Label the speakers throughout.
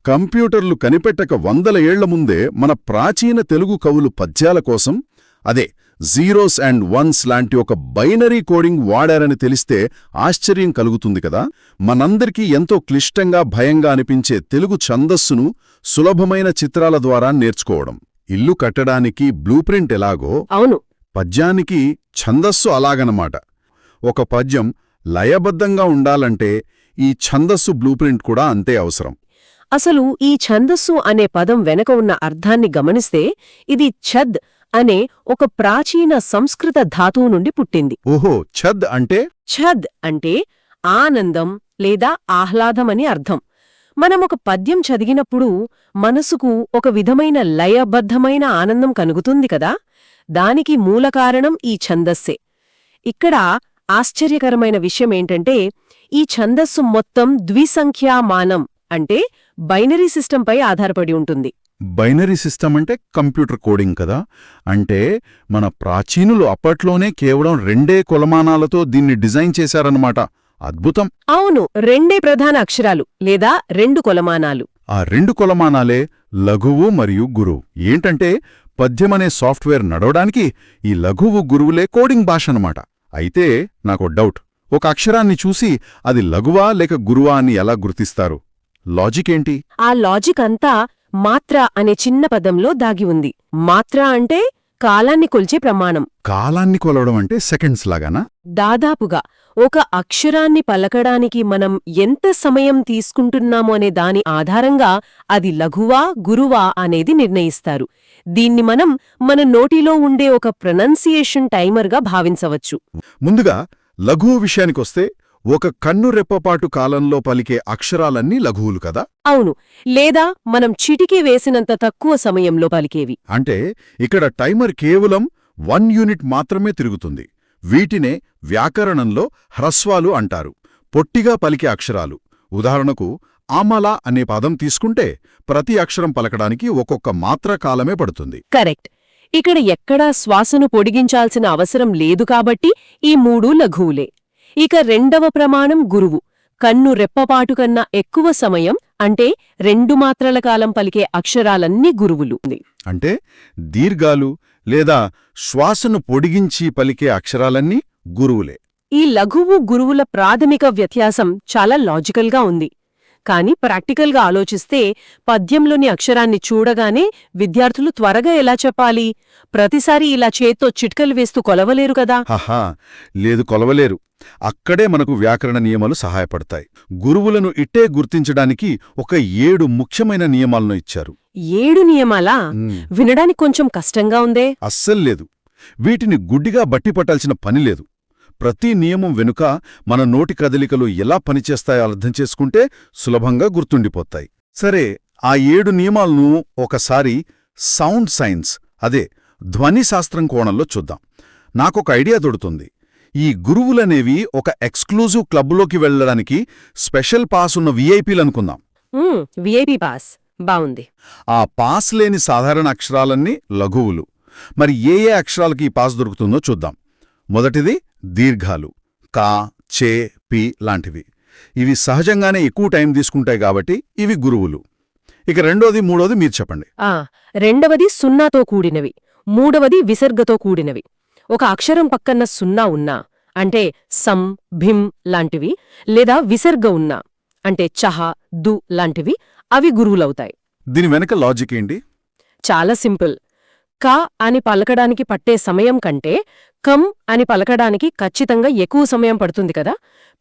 Speaker 1: కంప్యూటర్లు కనిపెట్టక వందల ఏళ్ల ముందే మన ప్రాచీన తెలుగు కవులు పద్యాల కోసం అదే జీరోస్ అండ్ వన్స్ లాంటి ఒక బైనరీ కోడింగ్ వాడారని తెలిస్తే ఆశ్చర్యం కలుగుతుంది కదా. మనందరికీ ఎంతో క్లిష్టంగా భయంగా అనిపించే తెలుగు ఛందస్సును సులభమైన చిత్రాల ద్వారా నేర్చుకోవడం. ఇల్లు కట్టడానికి బ్లూప్రింట్ ఎలాగో
Speaker 2: అవును,
Speaker 1: పద్యానికి ఛందస్సు అలాగనమాట. ఒక పద్యం లయబద్ధంగా ఉండాలంటే ఈ ఛందస్సు బ్లూప్రింట్ కూడా అంతే అవసరం.
Speaker 2: అసలు ఈ ఛందస్సు అనే పదం వెనక ఉన్న అర్థాన్ని గమనిస్తే ఇది ఛద్ అనే ఒక ప్రాచీన సంస్కృత ధాతువు నుండి పుట్టింది.
Speaker 1: ఓహో, ఛద్ అంటే?
Speaker 2: ఛద్ అంటే ఆనందం లేదా ఆహ్లాదమని అర్థం. మనమొక పద్యం చదివినప్పుడు మనసుకు ఒక విధమైన లయబద్ధమైన ఆనందం కలుగుతుంది కదా, దానికి మూలకారణం ఈ ఛందస్సే. ఇక్కడ ఆశ్చర్యకరమైన విషయమేంటంటే ఈ ఛందస్సు మొత్తం ద్విసంఖ్యామానం అంటే బైనరీ సిస్టంపై ఆధారపడి ఉంటుంది.
Speaker 1: బైనరీ సిస్టమ్ అంటే కంప్యూటర్ కోడింగ్ కదా. అంటే మన ప్రాచీనులు అప్పట్లోనే కేవలం 2 కొలమానాలతో దీన్ని డిజైన్ చేశారన్నమాట. అద్భుతం.
Speaker 2: అవును, 2 ప్రధాన అక్షరాలు లేదా 2 కొలమానాలు.
Speaker 1: ఆ 2 కొలమానాలే లఘువు మరియు గురువు. ఏంటంటే పద్యమనే సాఫ్ట్వేర్ నడవడానికి ఈ లఘువు గురువులే కోడింగ్ భాషనమాట. అయితే నాకో డౌట్. ఒక అక్షరాన్ని చూసి అది లఘువా లేక గురువా అని ఎలా గుర్తిస్తారు? లాజిక్ ఏంటి?
Speaker 2: ఆ లాజిక్ అంతా మాత్ర అనే చిన్న పదంలో దాగి ఉంది. మాత్ర అంటే కాలాన్ని కొల్చే ప్రమాణం.
Speaker 1: కాలాన్ని కొలవడం అంటే సెకండ్స్ లాగానా?
Speaker 2: దాదాపుగా. ఒక అక్షరాన్ని పలకడానికి మనం ఎంత సమయం తీసుకుంటున్నామో అనే దాని ఆధారంగా అది లఘువా గురువా అనేది నిర్ణయిస్తారు. దీన్ని మనం మన నోటిలో ఉండే ఒక ప్రొనౌన్సియేషన్ టైమర్గా భావించవచ్చు.
Speaker 1: ముందుగా లఘువు విషయానికొస్తే ఒక కన్ను రెప్పపాటు కాలంలో పలికే అక్షరాలన్నీ లఘువులు కదా.
Speaker 2: అవును, లేదా మనం చిటికి వేసినంత తక్కువ సమయంలో పలికేవి.
Speaker 1: అంటే ఇక్కడ టైమర్ కేవలం 1 యూనిట్ మాత్రమే తిరుగుతుంది. వీటినే వ్యాకరణంలో హ్రస్వాలు అంటారు, పొట్టిగా పలికే అక్షరాలు. ఉదాహరణకు ఆమల అనే పదం తీసుకుంటే ప్రతి అక్షరం పలకడానికి ఒక్కొక్క మాత్ర కాలమే పడుతుంది.
Speaker 2: కరెక్ట్. ఇక్కడ ఎక్కడా శ్వాసను పొడిగించాల్సిన అవసరం లేదు కాబట్టి ఈ 3 లఘువులే. ఇక రెండవ ప్రమాణం గురువు. కన్ను రెప్పపాటు కన్నా ఎక్కువ సమయం అంటే 2 మాత్రల కాలం పలికే అక్షరాలన్నీ గురువులు.
Speaker 1: అంటే దీర్ఘాలు లేదా శ్వాసను పొడిగించి పలికే అక్షరాలన్నీ గురువులే.
Speaker 2: ఈ లఘువు గురువుల ప్రాథమిక వ్యత్యాసం చాలా లాజికల్గా ఉంది. కాని ప్రాక్టికల్గా ఆలోచిస్తే పద్యంలోని అక్షరాన్ని చూడగానే విద్యార్థులు త్వరగా ఎలా చెప్పాలి? ప్రతిసారి ఇలా చేత్తో చిట్కలు వేస్తూ కొలవలేరు కదా.
Speaker 1: హహా, లేదు, కొలవలేరు. అక్కడే మనకు వ్యాకరణ నియమాలు సహాయపడతాయి. గురువులను ఇట్టే గుర్తించడానికి ఒక 7 ముఖ్యమైన నియమాలను ఇచ్చారు.
Speaker 2: 7 నియమాలా? వినడానికి కొంచెం కష్టంగా ఉందే.
Speaker 1: అస్సల్లేదు. వీటిని గుడ్డిగా బట్టిపట్టాల్సిన పనిలేదు. ప్రతి నియమం వెనుక మన నోటి కదలికలు ఎలా పనిచేస్తాయో అర్థం చేసుకుంటే సులభంగా గుర్తుండిపోతాయి. సరే, ఆ 7 నియమాలను ఒకసారి సౌండ్ సైన్స్, అదే ధ్వని శాస్త్రం కోణంలో చూద్దాం. నాకొక ఐడియా దొరుకుతుంది. ఈ గురువులనేవి ఒక ఎక్స్క్లూజివ్ క్లబ్లోకి వెళ్లడానికి స్పెషల్ పాస్ ఉన్న విఐపీలనుకుందాం.
Speaker 2: విఐపీ పాస్ బావుంది.
Speaker 1: ఆ పాస్ లేని సాధారణ అక్షరాలన్నీ లఘువులు. మరి ఏ అక్షరాలకి ఈ పాస్ దొరుకుతుందో చూద్దాం. మొదటిది దీర్ఘాలు, కా, చే, పి లాంటివి. ఇవి సహజంగానే ఎక్కువ టైం తీసుకుంటాయి కాబట్టి ఇవి గురువులు. ఇక రెండోది, మూడోది మీరు చెప్పండి.
Speaker 2: రెండవది సున్నాతో కూడినవి, మూడవది విసర్గతో కూడినవి. ఒక అక్షరం పక్కన్న సున్నా ఉన్నా అంటే సం, భిం లాంటివి, లేదా విసర్గ ఉన్నా అంటే చహ, దు లాంటివి, అవి గురువులవుతాయి.
Speaker 1: దీని వెనక లాజిక్ ఏంటి?
Speaker 2: చాలా సింపుల్. కా అని పలకడానికి పట్టే సమయం కంటే కం అని పలకడానికి ఖచ్చితంగా ఎక్కువ సమయం పడుతుంది కదా.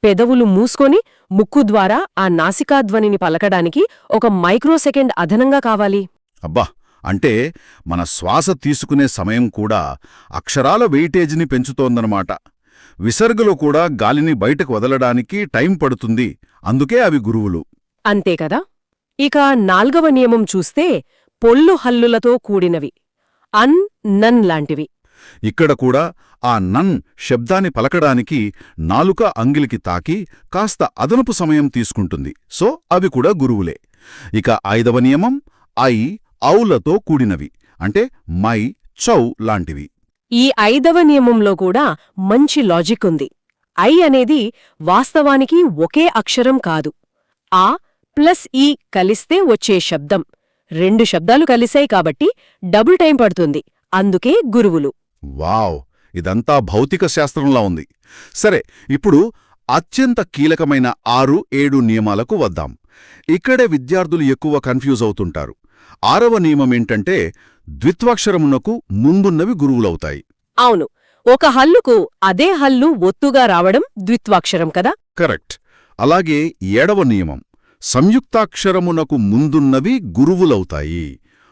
Speaker 2: పెదవులు మూసుకొని ముక్కు ద్వారా ఆ నాసికాధ్వనిని పలకడానికి ఒక మైక్రోసెకండ్ అదనంగా కావాలి.
Speaker 1: అబ్బా, అంటే మన శ్వాస తీసుకునే సమయం కూడా అక్షరాల వెయిటేజ్ని పెంచుతోందన్నమాట. విసర్గలో కూడా గాలిని బయటకు వదలడానికి టైం పడుతుంది. అందుకే అవి గురువులు.
Speaker 2: అంతేకదా. ఇక 4వ నియమం చూస్తే పొల్లు హల్లులతో కూడినవి, అన్, నన్ లాంటివి.
Speaker 1: ఇక్కడ కూడా ఆ నన్ శబ్దాన్ని పలకడానికి నాలుక అంగిలికి తాకి కాస్త అదనపు సమయం తీసుకుంటుంది. సో అవి కూడా గురువులే. ఇక 5వ నియమం ఐ, ఔలతో కూడినవి అంటే మై, చౌ లాంటివి.
Speaker 2: ఈ 5వ నియమంలో కూడా మంచి లాజిక్ ఉంది. ఐ అనేది వాస్తవానికి ఒకే అక్షరం కాదు. ఆ, ప్లస్ ఈ కలిస్తే వచ్చే శబ్దం. 2 శబ్దాలు కలిశాయి కాబట్టి డబుల్ టైం పడుతుంది. అందుకే గురువులు.
Speaker 1: వావ్, ఇదంతా భౌతిక శాస్త్రంలా ఉంది. సరే, ఇప్పుడు అత్యంత కీలకమైన 6, 7 నియమాలకు వద్దాం. ఇక్కడే విద్యార్థులు ఎక్కువ కన్ఫ్యూజ్ అవుతుంటారు. 6వ నియమమేంటంటే ద్విత్వాక్షరమునకు ముందున్నవి గురువులవుతాయి.
Speaker 2: అవును, ఒక హల్లుకు అదే హల్లు ఒత్తుగా రావడం ద్విత్వాక్షరం కదా.
Speaker 1: కరెక్ట్. అలాగే 7వ నియమం సంయుక్తాక్షరమునకు ముందున్నవి గురువులవుతాయి.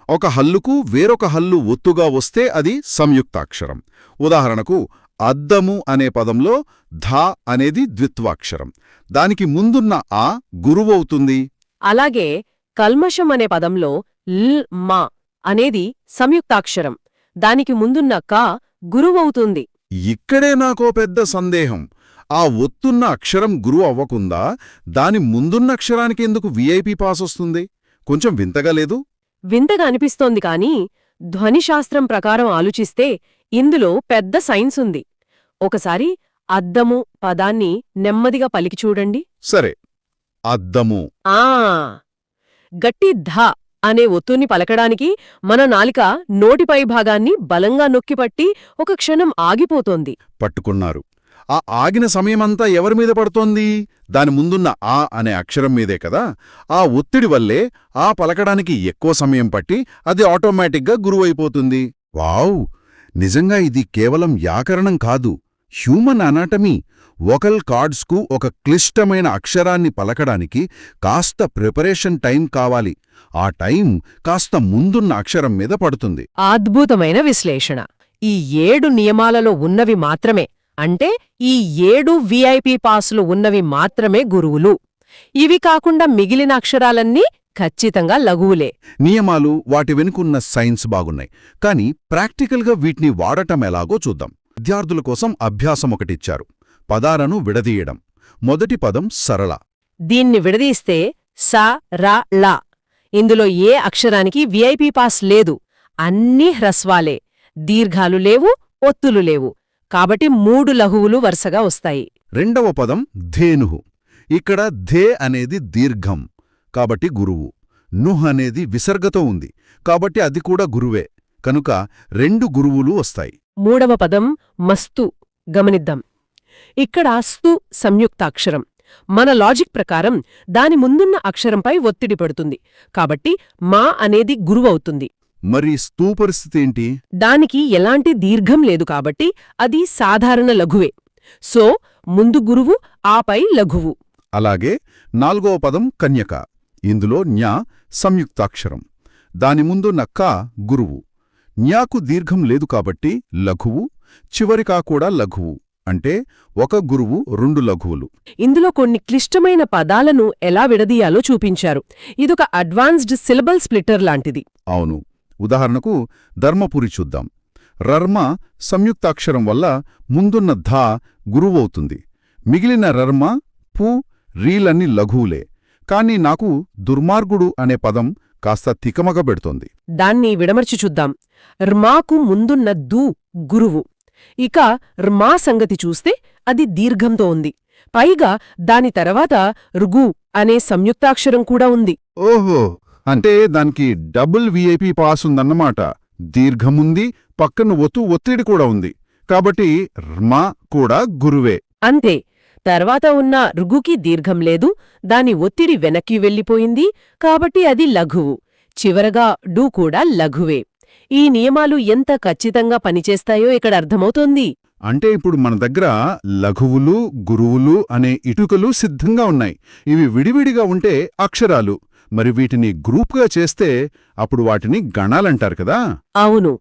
Speaker 1: ఒక హల్లుకు వేరొక హల్లు ఒత్తుగా వస్తే అది సంయుక్తాక్షరం. ఉదాహరణకు అద్దము అనే పదంలో ధ అనేది ద్విత్వాక్షరం. దానికి ముందున్న ఆ గురువవుతుంది.
Speaker 2: అలాగే కల్మషం అనే పదంలో ల్ మా అనేది సంయుక్తాక్షరం. దానికి ముందున్న క గురువవుతుంది.
Speaker 1: ఇక్కడే నాకో పెద్ద సందేహం. ఆ ఒత్తున్న అక్షరం గురువు అవ్వకుండా దాని ముందున్న అక్షరానికి ఎందుకు విఐపి పాస్ వస్తుంది? కొంచెం వింతగా లేదు?
Speaker 2: వింతగా అనిపిస్తోంది కానీ ధ్వనిశాస్త్రం ప్రకారం ఆలోచిస్తే ఇందులో పెద్ద సైన్స్ ఉంది. ఒకసారి అద్దము పదాన్ని నెమ్మదిగా పలికి చూడండి.
Speaker 1: సరే, అద్దము.
Speaker 2: ఆ గట్టి ధ అనే ఒత్తుని పలకడానికి మన నాలిక నోటిపై భాగాన్ని బలంగా నొక్కిపట్టి ఒక క్షణం ఆగిపోతోంది.
Speaker 1: పట్టుకున్నారు. ఆ ఆగిన సమయమంతా ఎవరిమీద పడుతోంది? దాని ముందున్న ఆ అనే అక్షరం మీదే కదా. ఆ ఒత్తిడి వల్లే ఆ పలకడానికి ఎక్కువ సమయం పట్టి అది ఆటోమేటిక్గా గురువైపోతుంది. వావ్! నిజంగా ఇది కేవలం వ్యాకరణం కాదు, హ్యూమన్ అనాటమీ. వొకల్ కార్డ్స్కు ఒక క్లిష్టమైన అక్షరాన్ని పలకడానికి కాస్త ప్రిపరేషన్ టైం కావాలి. ఆ టైం కాస్త ముందున్న అక్షరం మీద పడుతుంది.
Speaker 2: అద్భుతమైన విశ్లేషణ. ఈ 7 నియమాలలో ఉన్నవి మాత్రమే, అంటే ఈ 7 విఐపి పాసులు ఉన్నవి మాత్రమే గురువులు. ఇవి కాకుండా మిగిలిన అక్షరాలన్నీ ఖచ్చితంగా లఘువులే.
Speaker 1: నియమాలు, వాటి వెనుకున్న సైన్స్ బాగున్నాయి, కానీ ప్రాక్టికల్గా వీటిని వాడటం ఎలాగో చూద్దాం. విద్యార్థుల కోసం అభ్యాసం ఒకటిచ్చారు. పదాలను విడదీయడం. మొదటి పదం సరళ.
Speaker 2: దీన్ని విడదీస్తే స ర ళ. ఇందులో ఏ అక్షరానికి విఐపి పాస్ లేదు. అన్నీ హ్రస్వాలే. దీర్ఘాలు లేవు, ఒత్తులు లేవు. కాబట్టి 3 లఘువులు వరుసగా వస్తాయి.
Speaker 1: రెండవ పదం ధేనుహు. ఇక్కడ ధే అనేది దీర్ఘం కాబట్టి గురువు. నుహ్ అనేది విసర్గతో ఉంది కాబట్టి అది కూడా గురువే. కనుక 2 గురువులు వస్తాయి.
Speaker 2: మూడవ పదం మస్తు. గమనిద్దాం, ఇక్కడ స్తు సంయుక్తాక్షరం. మన లాజిక్ ప్రకారం దాని ముందున్న అక్షరంపై ఒత్తిడి పడుతుంది కాబట్టి మా అనేది గురువవుతుంది.
Speaker 1: మరి స్తూ పరిస్థితి ఏంటి?
Speaker 2: దానికి ఎలాంటి దీర్ఘం లేదు కాబట్టి అది సాధారణ లఘువే. సో ముందు గురువు, ఆపై లఘువు.
Speaker 1: అలాగే 4వ పదం కన్యక. ఇందులో న్యా సంయుక్తాక్షరం. దాని ముందున్న క గురువు. న్యాకు దీర్ఘం లేదు కాబట్టి లఘువు, చివరికా కూడా లఘువు. అంటే ఒక గురువు, 2 లఘువులు.
Speaker 2: ఇందులో కొన్ని క్లిష్టమైన పదాలను ఎలా విడదీయాలో చూపించారు. ఇదొక అడ్వాన్స్డ్ సిలబల్ స్ప్లిటర్ లాంటిది.
Speaker 1: అవును. ఉదాహరణకు ధర్మపురి చూద్దాం. రర్మ సంయుక్తాక్షరం వల్ల ముందున్న ధా గురువవుతుంది. మిగిలిన రర్మ, పు, రీలన్నీ లఘువులే. కాని నాకు దుర్మార్గుడు అనే పదం కాస్త తికమకబెడుతోంది.
Speaker 2: దాన్ని విడమర్చి చూద్దాం. ర్మాకు ముందున్న దు గురువు. ఇక ర్మా సంగతి చూస్తే అది దీర్ఘంతో ఉంది. పైగా దాని తర్వాత రుగు అనే సంయుక్తాక్షరం కూడా ఉంది.
Speaker 1: ఓహో, అంటే దానికి డబుల్ విఐపి పాస్ ఉందన్నమాట. దీర్ఘముంది, పక్కన ఒత్తిడి కూడా ఉంది. కాబట్టి ర్మా కూడా గురువే.
Speaker 2: అంతే. తర్వాత ఉన్న రుగుకి దీర్ఘం లేదు, దాని ఒత్తిడి వెనక్కి వెళ్ళిపోయింది కాబట్టి అది లఘువు. చివరగా డు కూడా లఘువే. ఈ నియమాలు ఎంత ఖచ్చితంగా పనిచేస్తాయో ఇక్కడ అర్థమవుతోంది.
Speaker 1: అంటే ఇప్పుడు మన దగ్గర లఘువులు, గురువులు అనే ఇటుకలు సిద్ధంగా ఉన్నాయి. ఇవి విడివిడిగా ఉంటే అక్షరాలు. మరి వీటిని గ్రూప్గా చేస్తే అప్పుడు వాటిని గణాలంటారు కదా.
Speaker 2: అవును,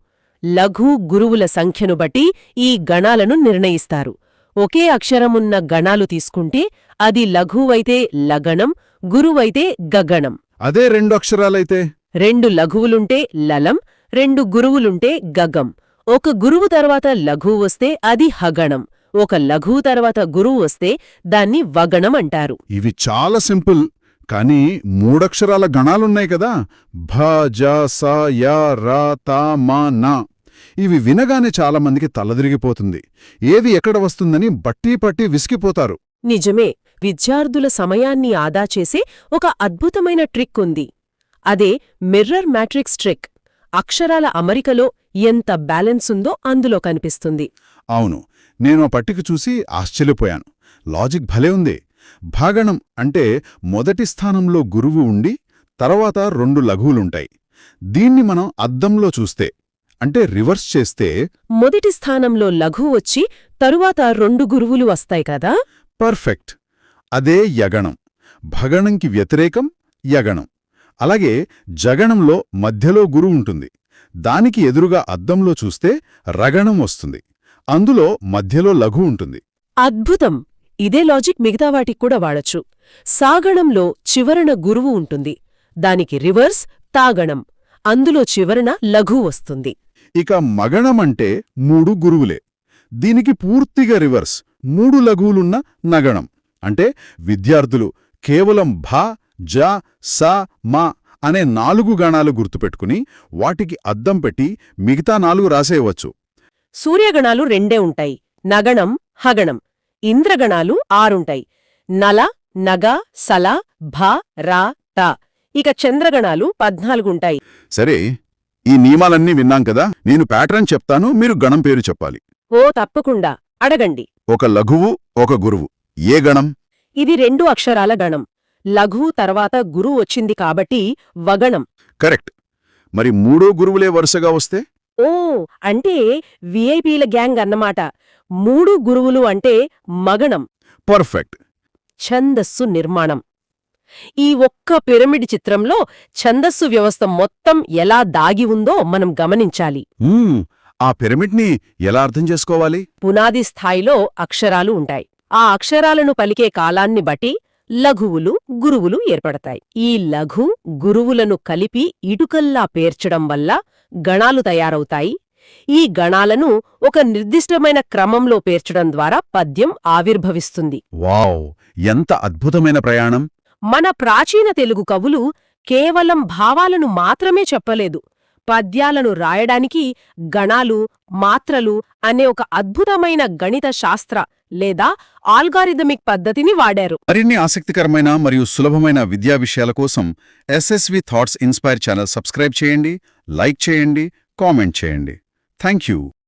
Speaker 2: లఘు గురువుల సంఖ్యను బట్టి ఈ గణాలను నిర్ణయిస్తారు. ఒకే అక్షరమున్న గణాలు తీసుకుంటే అది లఘువైతే లగణం, గురువైతే గగణం.
Speaker 1: అదే 2 అక్షరాలైతే
Speaker 2: 2 లఘువులుంటే లలం, 2 గురువులుంటే గగం. ఒక గురువు తర్వాత లఘువు వస్తే అది హగణం, ఒక లఘువు తర్వాత గురువు వస్తే దాన్ని వగణం అంటారు.
Speaker 1: ఇవి చాలా సింపుల్. కానీ 3 అక్షరాల గణాలున్నాయి కదా. భ, జ, స, య, ర, త, మ, న. ఇవి వినగానే చాలామందికి తలదిరిగిపోతుంది. ఏది ఎక్కడ వస్తుందని బట్టీ పట్టి విసిగిపోతారు.
Speaker 2: నిజమే. విద్యార్థుల సమయాన్ని ఆదా చేసే ఒక అద్భుతమైన ట్రిక్ ఉంది. అదే మిర్రర్ మ్యాట్రిక్స్ ట్రిక్. అక్షరాల అమరికలో ఎంత బ్యాలెన్స్ ఉందో అందులో కనిపిస్తుంది.
Speaker 1: అవును, నేను ఆ పట్టిక చూసి ఆశ్చర్యపోయాను. లాజిక్ భలే ఉంది. భాగణం అంటే మొదటి స్థానంలో గురువు ఉండి తర్వాత 2 లఘువులుంటాయి. దీన్ని మనం అద్దంలో చూస్తే అంటే రివర్స్ చేస్తే
Speaker 2: మొదటి స్థానంలో లఘువు వచ్చి తరువాత 2 గురువులు వస్తాయి కదా.
Speaker 1: పర్ఫెక్ట్. అదే యగణం. భగణంకి వ్యతిరేకం యగణం. అలాగే జగణంలో మధ్యలో గురువు ఉంటుంది. దానికి ఎదురుగా అద్దంలో చూస్తే రగణం వస్తుంది. అందులో మధ్యలో లఘు ఉంటుంది.
Speaker 2: అద్భుతం! ఇదే లాజిక్ మిగతా వాటికి కూడా వాడొచ్చు. సాగణంలో చివరన గురువు ఉంటుంది. దానికి రివర్స్ తాగణం. అందులో చివరన లఘు వస్తుంది.
Speaker 1: ఇక మగణమంటే 3 గురువులే. దీనికి పూర్తిగా రివర్స్ 3 లఘువులున్న నగణం. అంటే విద్యార్థులు కేవలం భ, జ, స, మ అనే 4 గణాలు గుర్తుపెట్టుకుని వాటికి అద్దం పెట్టి మిగతా 4 రాసేయవచ్చు.
Speaker 2: సూర్యగణాలు 2 ఉంటాయి. నగణం, హగణం. ఇంద్రగణాలు 6 ఉంటాయి. నల, నగ, సల, భ, ర, ట. ఇక చంద్రగణాలు 14 ఉంటాయి.
Speaker 1: సరే, ఈ నియమాలన్నీ విన్నాం కదా. నేను ప్యాటర్న్ చెప్తాను, మీరు గణం పేరు చెప్పాలి.
Speaker 2: ఓ తప్పకుండా, అడగండి.
Speaker 1: ఒక లఘువు, ఒక గురువు. ఏ గణం?
Speaker 2: ఇది 2 అక్షరాల గణం. లఘువు తర్వాత గురువు వచ్చింది కాబట్టి వగణం.
Speaker 1: కరెక్ట్. మరి 3 గురువులే వరుసగా వస్తే?
Speaker 2: ఓ అంటే విఐపీల గ్యాంగ్ అన్నమాట. 3 గురువులు అంటే మగణం.
Speaker 1: పర్ఫెక్ట్.
Speaker 2: ఛందస్సు నిర్మాణం. ఈ ఒక్క పిరమిడ్ చిత్రంలో ఛందస్సు వ్యవస్థ మొత్తం ఎలా దాగి ఉందో మనం గమనించాలి.
Speaker 1: ఆ పిరమిడ్ని ఎలా అర్థం చేసుకోవాలి?
Speaker 2: పునాది స్థాయిలో అక్షరాలు ఉంటాయి. ఆ అక్షరాలను పలికే కాలాన్ని బట్టి లఘువులు, గురువులు ఏర్పడతాయి. ఈ లఘు, గురువులను కలిపి ఇటుకల్లా పేర్చడం వల్ల గణాలు తయారవుతాయి. ఈ గణాలను ఒక నిర్దిష్టమైన క్రమంలో పేర్చడం ద్వారా పద్యం ఆవిర్భవిస్తుంది.
Speaker 1: వావ్! ఎంత అద్భుతమైన ప్రయాణం!
Speaker 2: మన ప్రాచీన తెలుగు కవులు కేవలం భావాలను మాత్రమే చెప్పలేదు. పద్యాలను రాయడానికి గణాలు, మాత్రలు అనే ఒక అద్భుతమైన గణిత శాస్త్ర లేదా ఆల్గారిథమిక్ పద్ధతిని వాడారు.
Speaker 1: మరిన్ని ఆసక్తికరమైన మరియు సులభమైన విద్యా విషయాల కోసం SSV thoughts inspire channel subscribe చేయండి, లైక్ చేయండి, కామెంట్ చేయండి. Thank you.